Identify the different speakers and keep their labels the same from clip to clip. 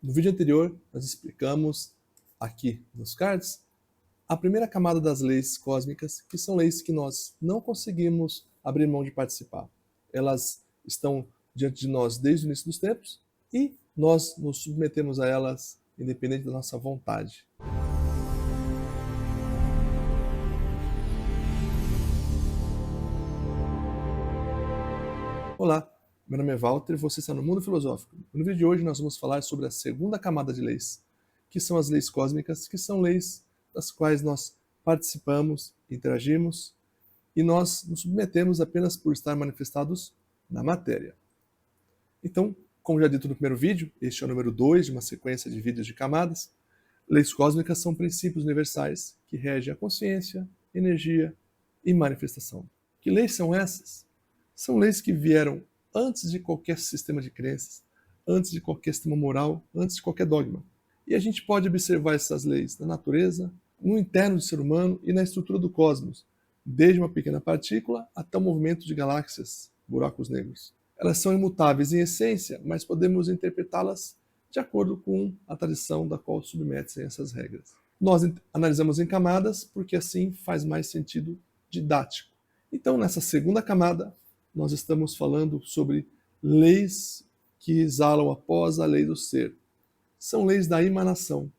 Speaker 1: No vídeo anterior, nós explicamos aqui nos cards a primeira camada das leis cósmicas, que são leis que nós não conseguimos abrir mão de participar. Elas estão diante de nós desde o início dos tempos e nós nos submetemos a elas independente da nossa vontade. Olá, meu nome é Walter e você está no Mundo Filosófico. No vídeo de hoje nós vamos falar sobre a segunda camada de leis, que são as leis cósmicas, que são leis das quais nós participamos, interagimos e nós nos submetemos apenas por estar manifestados na matéria. Então, como já dito no primeiro vídeo, este é o número 2 de uma sequência de vídeos de camadas, leis cósmicas são princípios universais que regem a consciência, energia e manifestação. Que leis são essas? São leis que vieram antes de qualquer sistema de crenças, antes de qualquer sistema moral, antes de qualquer dogma. E a gente pode observar essas leis na natureza, no interno do ser humano e na estrutura do cosmos, desde uma pequena partícula até o movimento de galáxias, buracos negros. Elas são imutáveis em essência, mas podemos interpretá-las de acordo com a tradição da qual submetem essas regras. Nós analisamos em camadas porque assim faz mais sentido didático. Então, nessa segunda camada, nós estamos falando sobre leis que exalam após a lei do ser. São leis da emanação.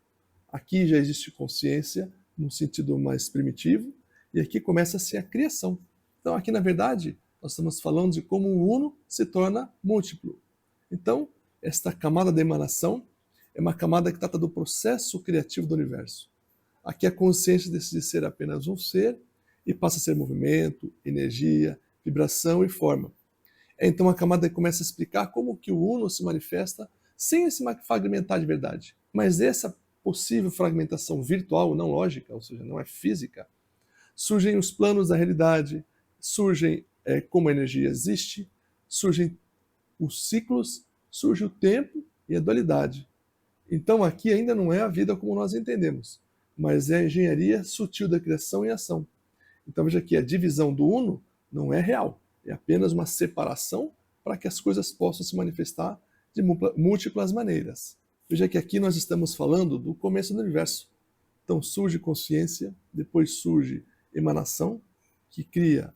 Speaker 1: Aqui já existe consciência, num sentido mais primitivo, e aqui começa-se a criação. Então, aqui, na verdade, nós estamos falando de como o uno se torna múltiplo. Então, esta camada da emanação é uma camada que trata do processo criativo do universo. Aqui a consciência decide ser apenas um ser e passa a ser movimento, energia, vibração e forma. Então a camada começa a explicar como que o uno se manifesta sem se fragmentar de verdade. Mas essa possível fragmentação virtual, não lógica, ou seja, não é física, surgem os planos da realidade, surgem como a energia existe, surgem os ciclos, surge o tempo e a dualidade. Então aqui ainda não é a vida como nós entendemos, mas é a engenharia sutil da criação e ação. Então veja que a divisão do uno não é real, é apenas uma separação para que as coisas possam se manifestar de múltiplas maneiras. Veja que aqui nós estamos falando do começo do universo. Então surge consciência, depois surge emanação, que cria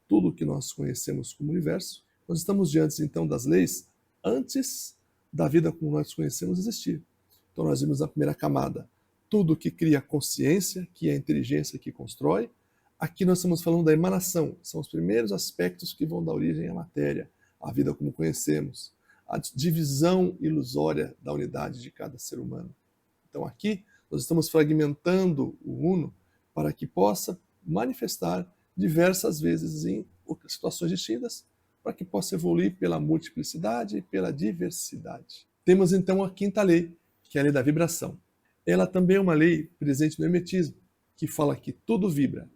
Speaker 1: tudo o que nós conhecemos como universo. Nós estamos diante então das leis antes da vida como nós conhecemos existir. Então nós vimos na primeira camada tudo que cria consciência, que é a inteligência que constrói. Aqui nós estamos falando da emanação, são os primeiros aspectos que vão dar origem à matéria, à vida como conhecemos, a divisão ilusória da unidade de cada ser humano. Então aqui nós estamos fragmentando o uno para que possa manifestar diversas vezes em situações distintas, para que possa evoluir pela multiplicidade e pela diversidade. Temos então a quinta lei, que é a lei da vibração. Ela também é uma lei presente no hermetismo, que fala que tudo vibra.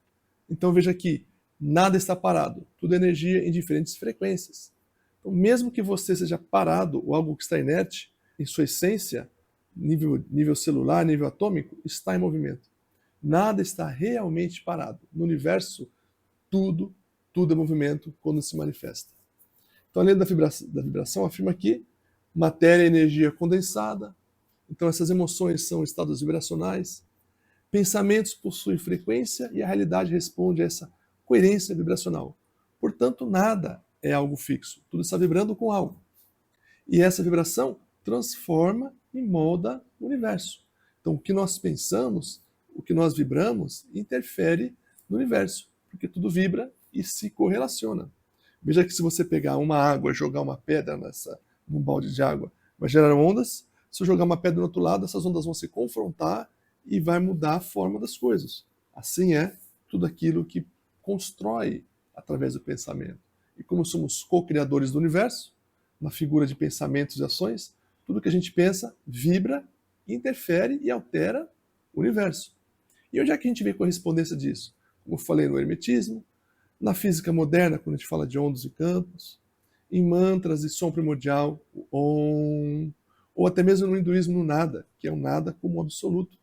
Speaker 1: Então veja que nada está parado, tudo é energia em diferentes frequências. Então mesmo que você seja parado ou algo que está inerte, em sua essência, nível celular, nível atômico, está em movimento. Nada está realmente parado. No universo, tudo é movimento quando se manifesta. Então a lei da vibração afirma que matéria é energia condensada, então essas emoções são estados vibracionais, pensamentos possuem frequência e a realidade responde a essa coerência vibracional. Portanto, nada é algo fixo, tudo está vibrando com algo. E essa vibração transforma e molda o universo. Então, o que nós pensamos, o que nós vibramos, interfere no universo, porque tudo vibra e se correlaciona. Veja que se você pegar uma água e jogar uma pedra num balde de água, vai gerar ondas. Se eu jogar uma pedra do outro lado, essas ondas vão se confrontar e vai mudar a forma das coisas. Assim é tudo aquilo que constrói através do pensamento. E como somos co-criadores do universo, na figura de pensamentos e ações, tudo que a gente pensa vibra, interfere e altera o universo. E onde é que a gente vê correspondência disso? Como eu falei no hermetismo, na física moderna, quando a gente fala de ondas e campos, em mantras de som primordial, o Om, ou até mesmo no hinduísmo no nada, que é o nada como absoluto.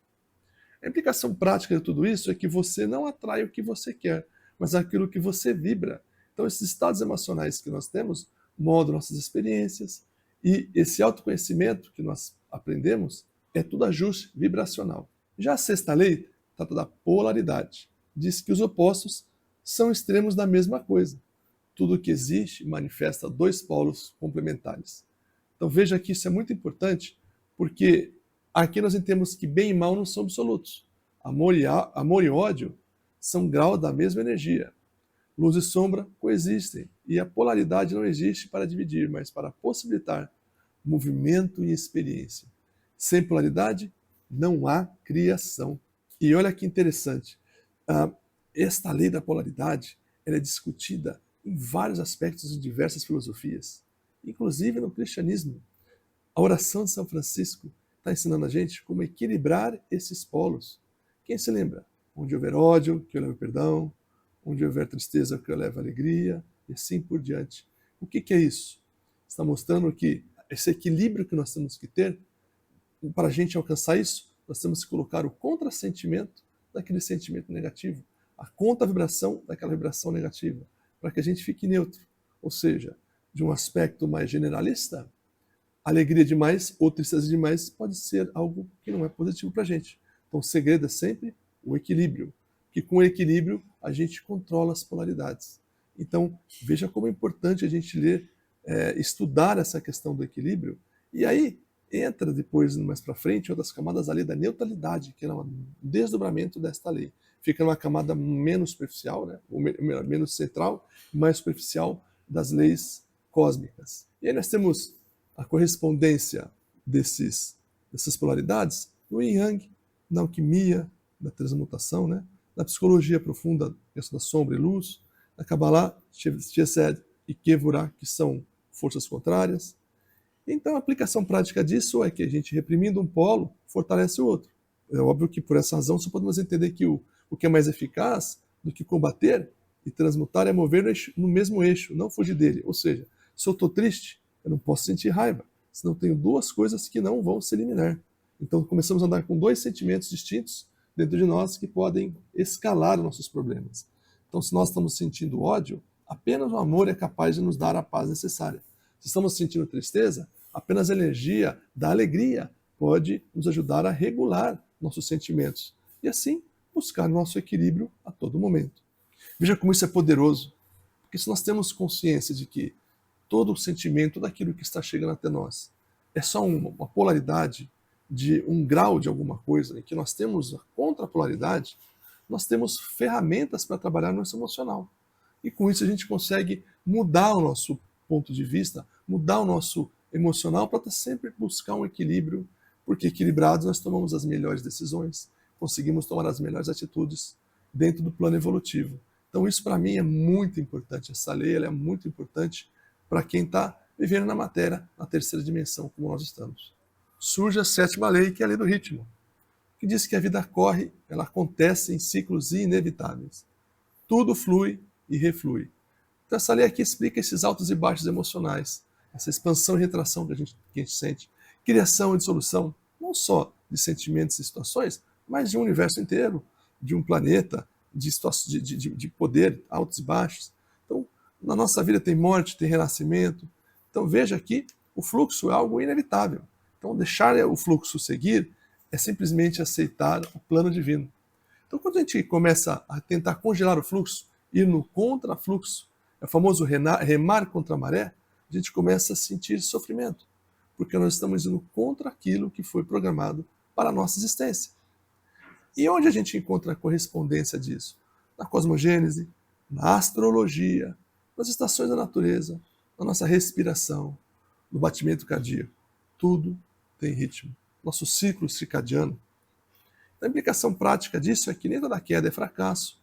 Speaker 1: A implicação prática de tudo isso é que você não atrai o que você quer, mas aquilo que você vibra. Então esses estados emocionais que nós temos moldam nossas experiências, e esse autoconhecimento que nós aprendemos, é tudo ajuste vibracional. Já a sexta lei trata da polaridade. Diz que os opostos são extremos da mesma coisa. Tudo que existe manifesta dois polos complementares. Então veja que isso é muito importante, porque aqui nós entendemos que bem e mal não são absolutos. Amor e ódio são graus da mesma energia. Luz e sombra coexistem, e a polaridade não existe para dividir, mas para possibilitar movimento e experiência. Sem polaridade, não há criação. E olha que interessante, esta lei da polaridade ela é discutida em vários aspectos de diversas filosofias, inclusive no cristianismo. A oração de São Francisco está ensinando a gente como equilibrar esses polos. Quem se lembra? Onde houver ódio, que eu levo perdão. Onde houver tristeza, que eu levo alegria. E assim por diante. O que é isso? Está mostrando que esse equilíbrio que nós temos que ter, para a gente alcançar isso, nós temos que colocar o contrassentimento daquele sentimento negativo, a contra-vibração daquela vibração negativa, para que a gente fique neutro. Ou seja, de um aspecto mais generalista, alegria demais ou tristeza demais pode ser algo que não é positivo para a gente. Então o segredo é sempre o equilíbrio, que com o equilíbrio a gente controla as polaridades. Então veja como é importante a gente ler, estudar essa questão do equilíbrio, e aí entra depois, mais para frente, outras camadas da lei da neutralidade, que é um desdobramento desta lei. Fica numa camada menos superficial, né? Ou menos central, mais superficial das leis cósmicas. E aí nós temos a correspondência dessas polaridades no Yin Yang, na alquimia, na transmutação, né? Na psicologia profunda, questão da sombra e luz, na Kabbalah, Chesed e Kevurah, que são forças contrárias. Então a aplicação prática disso é que a gente, reprimindo um polo, fortalece o outro. É óbvio que por essa razão só podemos entender que o que é mais eficaz do que combater e transmutar é mover no mesmo eixo, não fugir dele. Ou seja, se eu estou triste, eu não posso sentir raiva, senão tenho duas coisas que não vão se eliminar. Então começamos a andar com dois sentimentos distintos dentro de nós que podem escalar nossos problemas. Então se nós estamos sentindo ódio, apenas o amor é capaz de nos dar a paz necessária. Se estamos sentindo tristeza, apenas a energia da alegria pode nos ajudar a regular nossos sentimentos e assim buscar nosso equilíbrio a todo momento. Veja como isso é poderoso, porque se nós temos consciência de que todo o sentimento daquilo que está chegando até nós é só uma polaridade de um grau de alguma coisa, em que nós temos a contrapolaridade, nós temos ferramentas para trabalhar no nosso emocional. E com isso a gente consegue mudar o nosso ponto de vista, mudar o nosso emocional para sempre buscar um equilíbrio, porque equilibrados nós tomamos as melhores decisões, conseguimos tomar as melhores atitudes dentro do plano evolutivo. Então isso para mim é muito importante, essa lei ela é muito importante para quem está vivendo na matéria, na terceira dimensão, como nós estamos. Surge a sétima lei, que é a lei do ritmo, que diz que a vida corre, ela acontece em ciclos inevitáveis. Tudo flui e reflui. Então essa lei aqui explica esses altos e baixos emocionais, essa expansão e retração que a gente sente, criação e dissolução, não só de sentimentos e situações, mas de um universo inteiro, de um planeta, de poder, altos e baixos. Então, na nossa vida tem morte, tem renascimento. Então veja aqui, o fluxo é algo inevitável. Então deixar o fluxo seguir é simplesmente aceitar o plano divino. Então quando a gente começa a tentar congelar o fluxo, ir no contrafluxo, é o famoso remar contra a maré, a gente começa a sentir sofrimento, porque nós estamos indo contra aquilo que foi programado para a nossa existência. E onde a gente encontra a correspondência disso? Na cosmogênese, na astrologia, nas estações da natureza, na nossa respiração, no batimento cardíaco. Tudo tem ritmo. Nosso ciclo circadiano. A implicação prática disso é que nem toda queda é fracasso,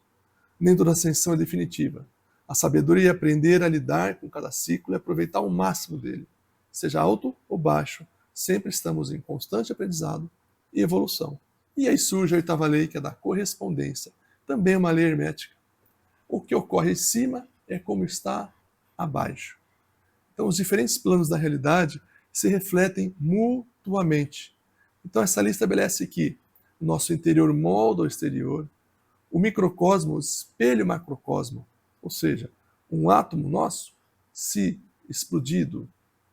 Speaker 1: nem toda ascensão é definitiva. A sabedoria é aprender a lidar com cada ciclo e aproveitar o máximo dele. Seja alto ou baixo, sempre estamos em constante aprendizado e evolução. E aí surge a oitava lei, que é da correspondência. Também uma lei hermética. O que ocorre em cima é como está abaixo. Então os diferentes planos da realidade se refletem mutuamente. Então essa lei estabelece que o nosso interior molda o exterior, o microcosmo espelha o macrocosmo, ou seja, um átomo nosso, se explodido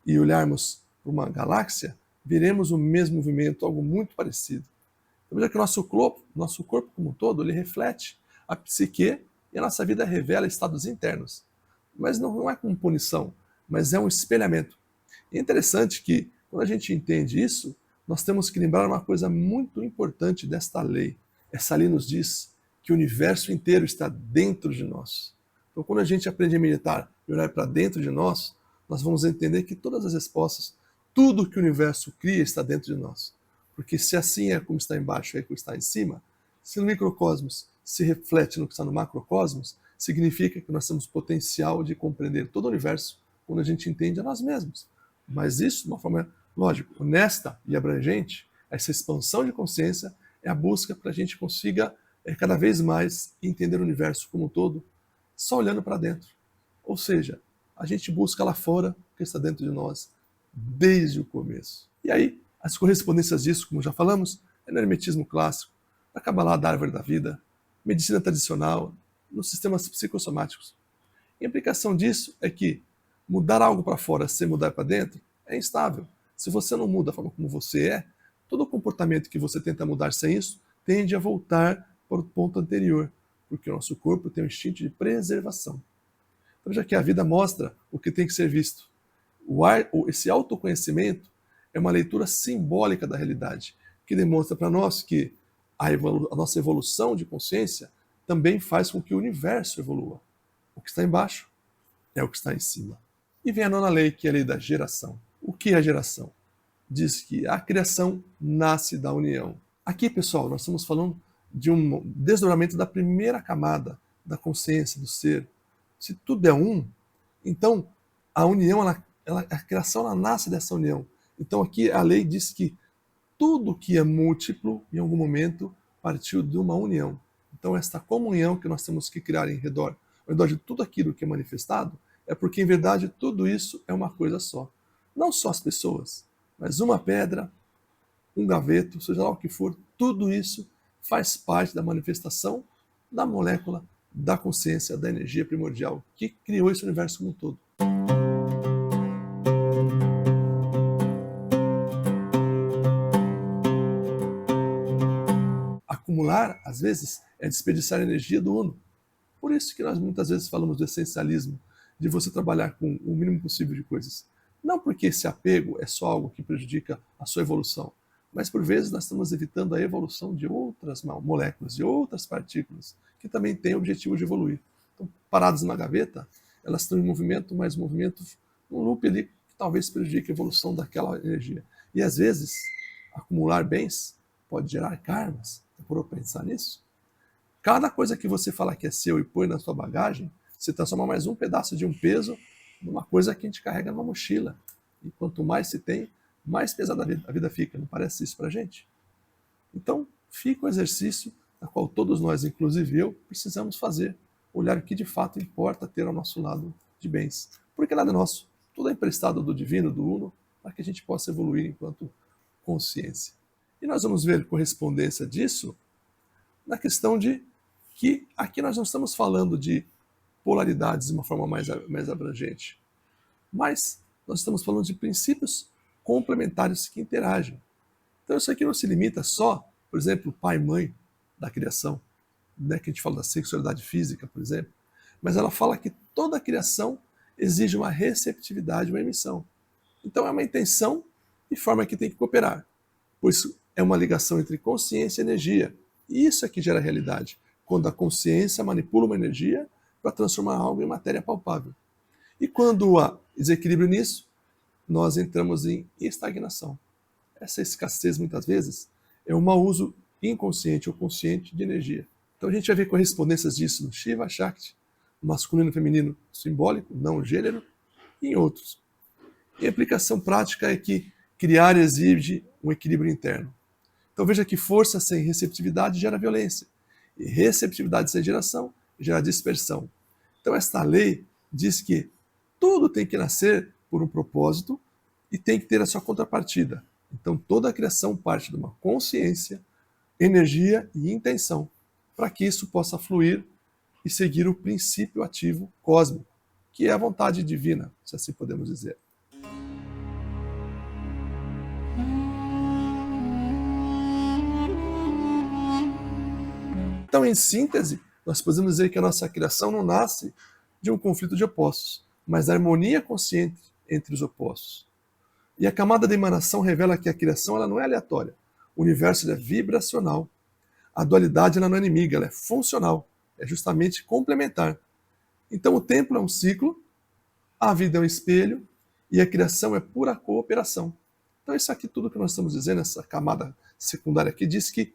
Speaker 1: e olharmos para uma galáxia, veremos o mesmo movimento, algo muito parecido. Então, veja que o nosso corpo como um todo, ele reflete a psique e a nossa vida revela estados internos. Mas não é como punição, mas é um espelhamento. É interessante que, quando a gente entende isso, nós temos que lembrar uma coisa muito importante desta lei. Essa lei nos diz que o universo inteiro está dentro de nós. Então, quando a gente aprende a meditar e olhar para dentro de nós, nós vamos entender que todas as respostas, tudo que o universo cria está dentro de nós. Porque se assim é como está embaixo, é como está em cima, se no microcosmos se reflete no que está no macrocosmos, significa que nós temos potencial de compreender todo o universo quando a gente entende a nós mesmos. Mas isso, de uma forma, lógico, honesta e abrangente, essa expansão de consciência é a busca para a gente consiga cada vez mais entender o universo como um todo, só olhando para dentro. Ou seja, a gente busca lá fora o que está dentro de nós desde o começo. E aí, as correspondências disso, como já falamos, é no hermetismo clássico, na Kabbalah da árvore da vida, medicina tradicional, nos sistemas psicossomáticos. A implicação disso é que mudar algo para fora sem mudar para dentro é instável. Se você não muda a forma como você é, todo o comportamento que você tenta mudar sem isso tende a voltar para o ponto anterior, porque o nosso corpo tem um instinto de preservação. Então, já que a vida mostra o que tem que ser visto, esse autoconhecimento é uma leitura simbólica da realidade, que demonstra para nós que a nossa evolução de consciência também faz com que o universo evolua. O que está embaixo é o que está em cima. E vem a nona lei, que é a lei da geração. O que é a geração? Diz que a criação nasce da união. Aqui, pessoal, nós estamos falando de um desdobramento da primeira camada da consciência, do ser. Se tudo é um, então a união, a criação, ela nasce dessa união. Então aqui a lei diz que tudo que é múltiplo, em algum momento, partiu de uma união. Então esta comunhão que nós temos que criar ao redor de tudo aquilo que é manifestado, é porque, em verdade, tudo isso é uma coisa só. Não só as pessoas, mas uma pedra, um gaveto, seja lá o que for, tudo isso faz parte da manifestação da molécula, da consciência, da energia primordial, que criou esse universo como um todo. Acumular, às vezes, é desperdiçar a energia do uno. Por isso que nós muitas vezes falamos do essencialismo, de você trabalhar com o mínimo possível de coisas. Não porque esse apego é só algo que prejudica a sua evolução, mas por vezes nós estamos evitando a evolução de outras moléculas, de outras partículas, que também têm o objetivo de evoluir. Então, paradas numa gaveta, elas estão em movimento, mas movimento, um loop ali que talvez prejudique a evolução daquela energia. E às vezes, acumular bens pode gerar karmas. Você parou para pensar nisso? Cada coisa que você fala que é seu e põe na sua bagagem, você transforma mais um pedaço de um peso numa coisa que a gente carrega numa mochila. E quanto mais se tem, mais pesada a vida fica. Não parece isso pra gente? Então, fica o exercício a qual todos nós, inclusive eu, precisamos fazer. Olhar o que de fato importa ter ao nosso lado de bens. Porque nada é nosso. Tudo é emprestado do divino, do uno, para que a gente possa evoluir enquanto consciência. E nós vamos ver correspondência disso na questão de que aqui nós não estamos falando de polaridades de uma forma mais abrangente, mas nós estamos falando de princípios complementares que interagem. Então isso aqui não se limita só, por exemplo, pai e mãe da criação, né, que a gente fala da sexualidade física, por exemplo, mas ela fala que toda a criação exige uma receptividade, uma emissão. Então é uma intenção e forma que tem que cooperar, pois é uma ligação entre consciência e energia. E isso é que gera realidade, quando a consciência manipula uma energia para transformar algo em matéria palpável. E quando há desequilíbrio nisso, nós entramos em estagnação. Essa escassez, muitas vezes, é um mau uso inconsciente ou consciente de energia. Então a gente vai ver correspondências disso no Shiva, Shakti, no masculino e feminino simbólico, não o gênero, e em outros. E a aplicação prática é que criar exige um equilíbrio interno. Então veja que força sem receptividade gera violência. E receptividade sem geração gera dispersão. Então esta lei diz que tudo tem que nascer por um propósito e tem que ter a sua contrapartida. Então toda a criação parte de uma consciência, energia e intenção, para que isso possa fluir e seguir o princípio ativo cósmico, que é a vontade divina, se assim podemos dizer. Então, em síntese, nós podemos dizer que a nossa criação não nasce de um conflito de opostos, mas da harmonia consciente entre os opostos. E a camada de emanação revela que a criação ela não é aleatória. O universo é vibracional. A dualidade ela não é inimiga, ela é funcional, é justamente complementar. Então o tempo é um ciclo, a vida é um espelho e a criação é pura cooperação. Então isso aqui tudo que nós estamos dizendo, essa camada secundária aqui, diz que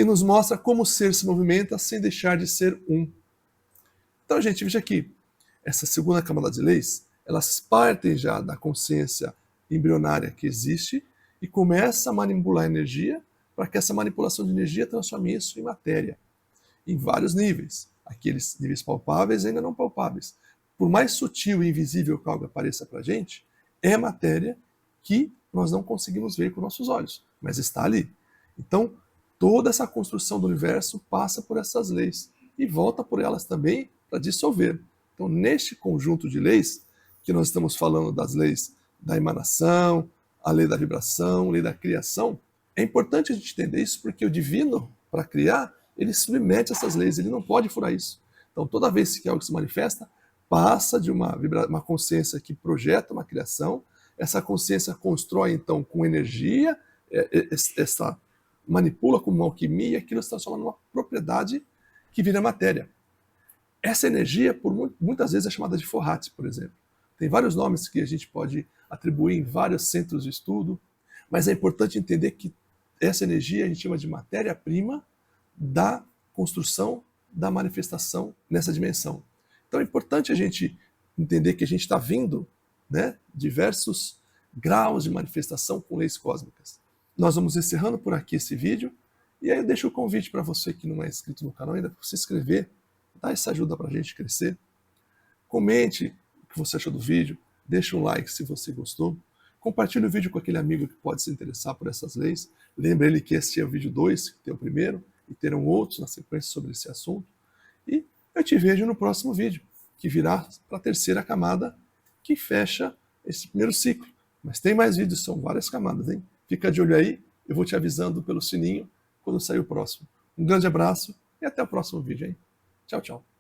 Speaker 1: nos mostra como o ser se movimenta sem deixar de ser um. Então, gente, veja aqui, essa segunda camada de leis, elas partem já da consciência embrionária que existe e começa a manipular a energia para que essa manipulação de energia transforme isso em matéria, em vários níveis. Aqueles níveis palpáveis e ainda não palpáveis. Por mais sutil e invisível que algo pareça para a gente, é matéria que nós não conseguimos ver com nossos olhos, mas está ali. Então, toda essa construção do universo passa por essas leis e volta por elas também para dissolver. Então, neste conjunto de leis, que nós estamos falando das leis da emanação, a lei da vibração, a lei da criação, é importante a gente entender isso porque o divino, para criar, ele submete essas leis, ele não pode furar isso. Então, toda vez que algo se manifesta, passa de uma consciência que projeta uma criação, essa consciência constrói, então, com energia, essa manipula com uma alquimia e aquilo se transforma numa propriedade que vira matéria. Essa energia, muitas vezes, é chamada de forrate, por exemplo. Tem vários nomes que a gente pode atribuir em vários centros de estudo, mas é importante entender que essa energia a gente chama de matéria-prima da construção, da manifestação nessa dimensão. Então é importante a gente entender que a gente está vindo, né, diversos graus de manifestação com leis cósmicas. Nós vamos encerrando por aqui esse vídeo, e aí eu deixo o convite para você que não é inscrito no canal ainda, para se inscrever, dá essa ajuda para a gente crescer. Comente o que você achou do vídeo, deixa um like se você gostou, compartilhe o vídeo com aquele amigo que pode se interessar por essas leis, lembre ele que esse é o vídeo 2, que tem o primeiro, e terão outros na sequência sobre esse assunto, e eu te vejo no próximo vídeo, que virá para a terceira camada, que fecha esse primeiro ciclo. Mas tem mais vídeos, são várias camadas, hein? Fica de olho aí, eu vou te avisando pelo sininho quando sair o próximo. Um grande abraço e até o próximo vídeo, hein? Tchau, tchau.